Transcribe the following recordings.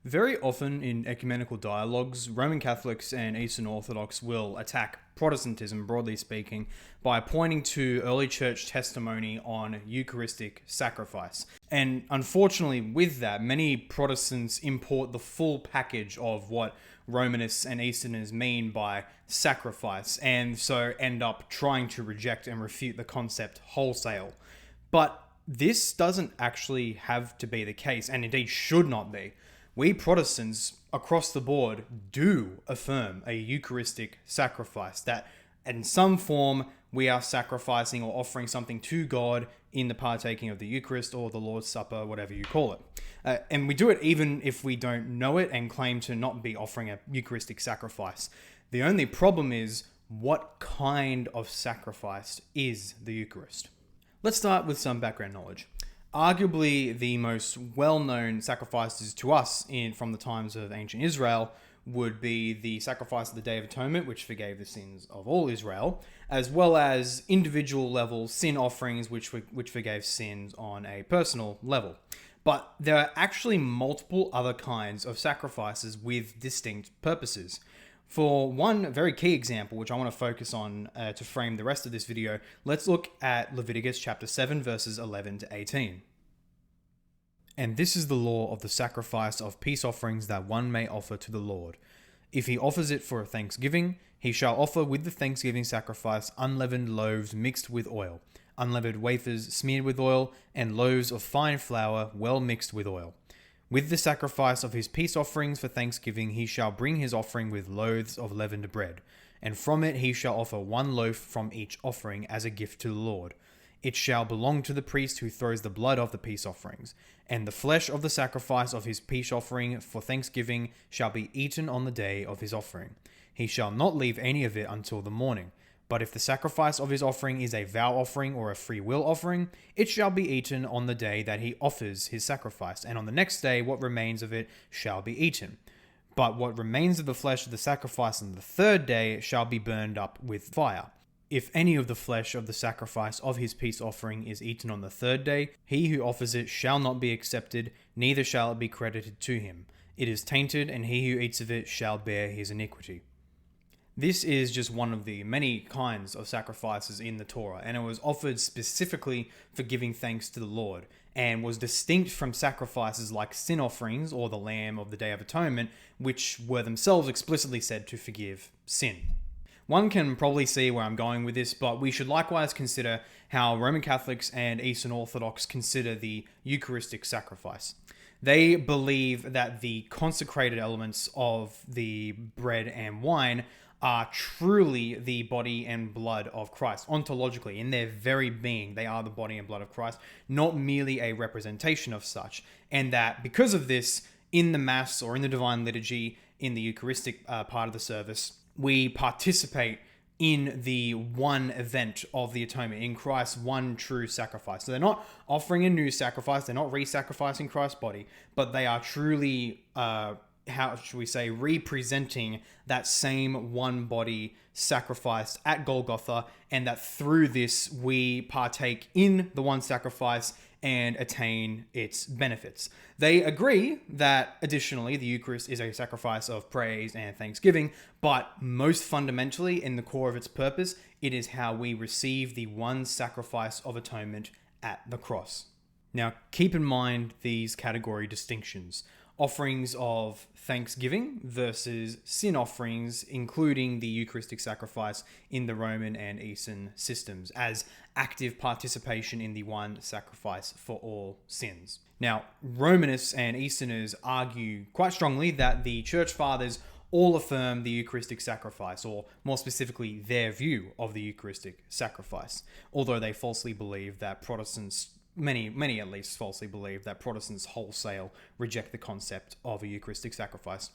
Very often in ecumenical dialogues, Roman Catholics and Eastern Orthodox will attack Protestantism, broadly speaking, by pointing to early church testimony on Eucharistic sacrifice. And unfortunately, with that, many Protestants import the full package of what Romanists and Easterners mean by sacrifice, and so end up trying to reject and refute the concept wholesale. But this doesn't actually have to be the case, and indeed should not be. We Protestants across the board do affirm a Eucharistic sacrifice, that in some form we are sacrificing or offering something to God in the partaking of the Eucharist or the Lord's Supper, whatever you call it. And we do it even if we don't know it and claim to not be offering a Eucharistic sacrifice. The only problem is, what kind of sacrifice is the Eucharist? Let's start with some background knowledge. Arguably, the most well-known sacrifices to us from the times of ancient Israel would be the sacrifice of the Day of Atonement, which forgave the sins of all Israel, as well as individual level sin offerings, which forgave sins on a personal level. But there are actually multiple other kinds of sacrifices with distinct purposes. For one very key example, which I want to focus on to frame the rest of this video, let's look at Leviticus chapter 7, verses 11 to 18. And this is the law of the sacrifice of peace offerings that one may offer to the Lord. If he offers it for a thanksgiving, he shall offer with the thanksgiving sacrifice unleavened loaves mixed with oil, unleavened wafers smeared with oil, and loaves of fine flour well mixed with oil. With the sacrifice of his peace offerings for thanksgiving, he shall bring his offering with loaves of leavened bread, and from it he shall offer one loaf from each offering as a gift to the Lord. It shall belong to the priest who throws the blood of the peace offerings, and the flesh of the sacrifice of his peace offering for thanksgiving shall be eaten on the day of his offering. He shall not leave any of it until the morning. But if the sacrifice of his offering is a vow offering or a free will offering, it shall be eaten on the day that he offers his sacrifice, and on the next day what remains of it shall be eaten. But what remains of the flesh of the sacrifice on the third day shall be burned up with fire. If any of the flesh of the sacrifice of his peace offering is eaten on the third day, he who offers it shall not be accepted, neither shall it be credited to him. It is tainted, and he who eats of it shall bear his iniquity. This is just one of the many kinds of sacrifices in the Torah, and it was offered specifically for giving thanks to the Lord, and was distinct from sacrifices like sin offerings or the Lamb of the Day of Atonement, which were themselves explicitly said to forgive sin. One can probably see where I'm going with this, but we should likewise consider how Roman Catholics and Eastern Orthodox consider the Eucharistic sacrifice. They believe that the consecrated elements of the bread and wine are truly the body and blood of Christ. Ontologically, in their very being, they are the body and blood of Christ, not merely a representation of such. And that because of this, in the Mass or in the Divine Liturgy, in the Eucharistic part of the service, we participate in the one event of the atonement, in Christ's one true sacrifice. So they're not offering a new sacrifice, they're not re-sacrificing Christ's body, but they are truly how should we say, representing that same one body sacrificed at Golgotha, and that through this we partake in the one sacrifice and attain its benefits. They agree that additionally the Eucharist is a sacrifice of praise and thanksgiving, but most fundamentally in the core of its purpose, it is how we receive the one sacrifice of atonement at the cross. Now, keep in mind these category distinctions. Offerings of thanksgiving versus sin offerings, including the Eucharistic sacrifice in the Roman and Eastern systems, as active participation in the one sacrifice for all sins. Now, Romanists and Easterners argue quite strongly that the Church Fathers all affirm the Eucharistic sacrifice, or more specifically, their view of the Eucharistic sacrifice, although they falsely believe that Protestants Many at least falsely believe that Protestants wholesale reject the concept of a Eucharistic sacrifice.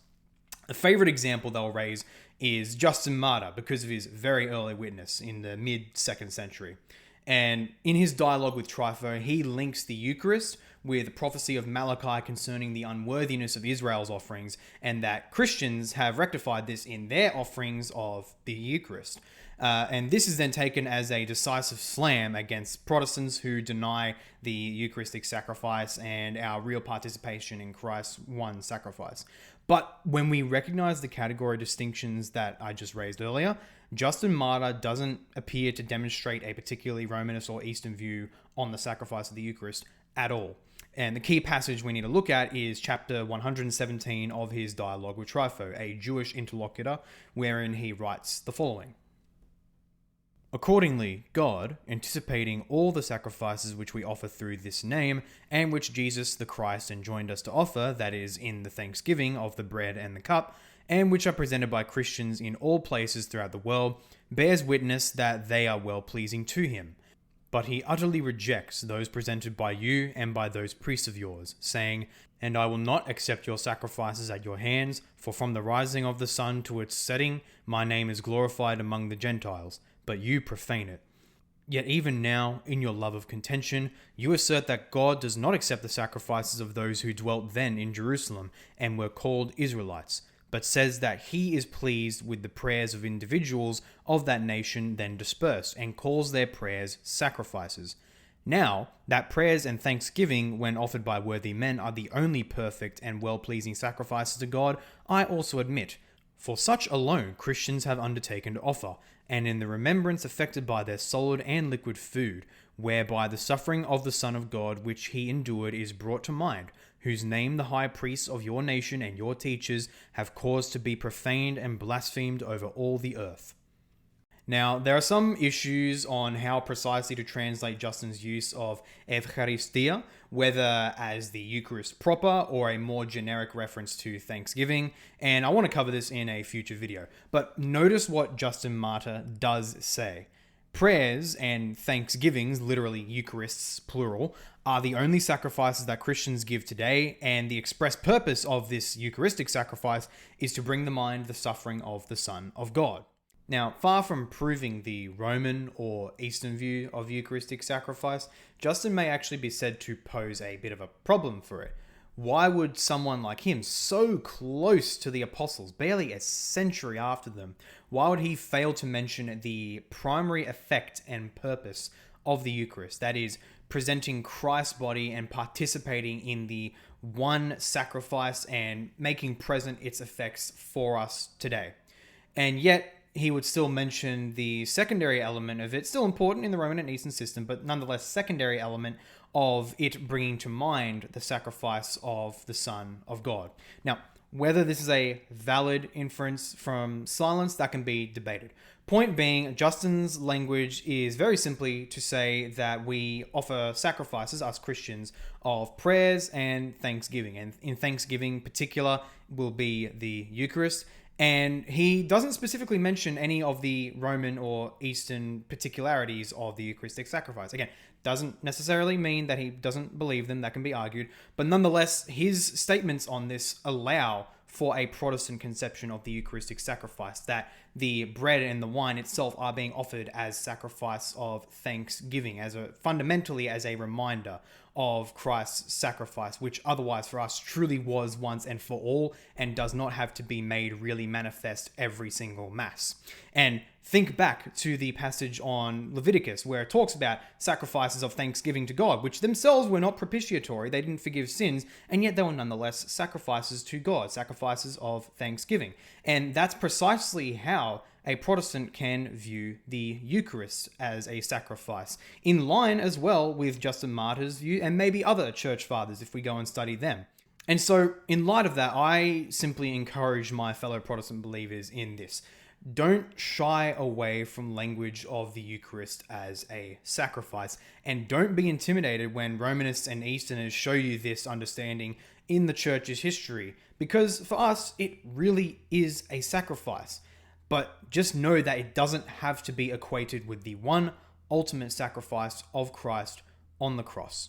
A favorite example they'll raise is Justin Martyr, because of his very early witness in the mid-2nd century. And in his dialogue with Trypho, he links the Eucharist with the prophecy of Malachi concerning the unworthiness of Israel's offerings, and that Christians have rectified this in their offerings of the Eucharist. And this is then taken as a decisive slam against Protestants who deny the Eucharistic sacrifice and our real participation in Christ's one sacrifice. But when we recognize the category distinctions that I just raised earlier, Justin Martyr doesn't appear to demonstrate a particularly Romanist or Eastern view on the sacrifice of the Eucharist at all. And the key passage we need to look at is chapter 117 of his dialogue with Trypho, a Jewish interlocutor, wherein he writes the following. Accordingly, God, anticipating all the sacrifices which we offer through this name, and which Jesus the Christ enjoined us to offer, that is, in the thanksgiving of the bread and the cup, and which are presented by Christians in all places throughout the world, bears witness that they are well-pleasing to him. But he utterly rejects those presented by you and by those priests of yours, saying, And I will not accept your sacrifices at your hands, for from the rising of the sun to its setting, my name is glorified among the Gentiles, but you profane it. Yet even now, in your love of contention, you assert that God does not accept the sacrifices of those who dwelt then in Jerusalem and were called Israelites, but says that he is pleased with the prayers of individuals of that nation then dispersed, and calls their prayers sacrifices. Now, that prayers and thanksgiving, when offered by worthy men, are the only perfect and well-pleasing sacrifices to God, I also admit. For such alone Christians have undertaken to offer, and in the remembrance effected by their solid and liquid food, whereby the suffering of the Son of God which he endured is brought to mind, whose name the high priests of your nation and your teachers have caused to be profaned and blasphemed over all the earth. Now, there are some issues on how precisely to translate Justin's use of Eucharistia, whether as the Eucharist proper or a more generic reference to Thanksgiving, and I want to cover this in a future video. But notice what Justin Martyr does say. Prayers and thanksgivings, literally Eucharists, plural, are the only sacrifices that Christians give today, and the express purpose of this Eucharistic sacrifice is to bring to mind the suffering of the Son of God. Now, far from proving the Roman or Eastern view of Eucharistic sacrifice, Justin may actually be said to pose a bit of a problem for it. Why would someone like him, so close to the apostles, barely a century after them, why would he fail to mention the primary effect and purpose of the Eucharist? That is, presenting Christ's body and participating in the one sacrifice and making present its effects for us today. And yet, he would still mention the secondary element of it, still important in the Roman and Eastern system, but nonetheless secondary element of it bringing to mind the sacrifice of the Son of God. Now, whether this is a valid inference from silence, that can be debated. Point being, Justin's language is very simply to say that we offer sacrifices, us Christians, of prayers and thanksgiving. And in thanksgiving particular will be the Eucharist. And he doesn't specifically mention any of the Roman or Eastern particularities of the Eucharistic sacrifice. Again, doesn't necessarily mean that he doesn't believe them, that can be argued. But nonetheless, his statements on this allow for a Protestant conception of the Eucharistic sacrifice, that the bread and the wine itself are being offered as sacrifice of thanksgiving, fundamentally as a reminder of Christ's sacrifice, which otherwise for us truly was once and for all, and does not have to be made really manifest every single Mass. And think back to the passage on Leviticus, where it talks about sacrifices of thanksgiving to God, which themselves were not propitiatory, they didn't forgive sins, and yet they were nonetheless sacrifices to God, sacrifices of thanksgiving. And that's precisely how a Protestant can view the Eucharist as a sacrifice, in line as well with Justin Martyr's view, and maybe other church fathers if we go and study them. And so, in light of that, I simply encourage my fellow Protestant believers in this. Don't shy away from language of the Eucharist as a sacrifice, and don't be intimidated when Romanists and Easterners show you this understanding in the church's history, because for us, it really is a sacrifice. But just know that it doesn't have to be equated with the one ultimate sacrifice of Christ on the cross.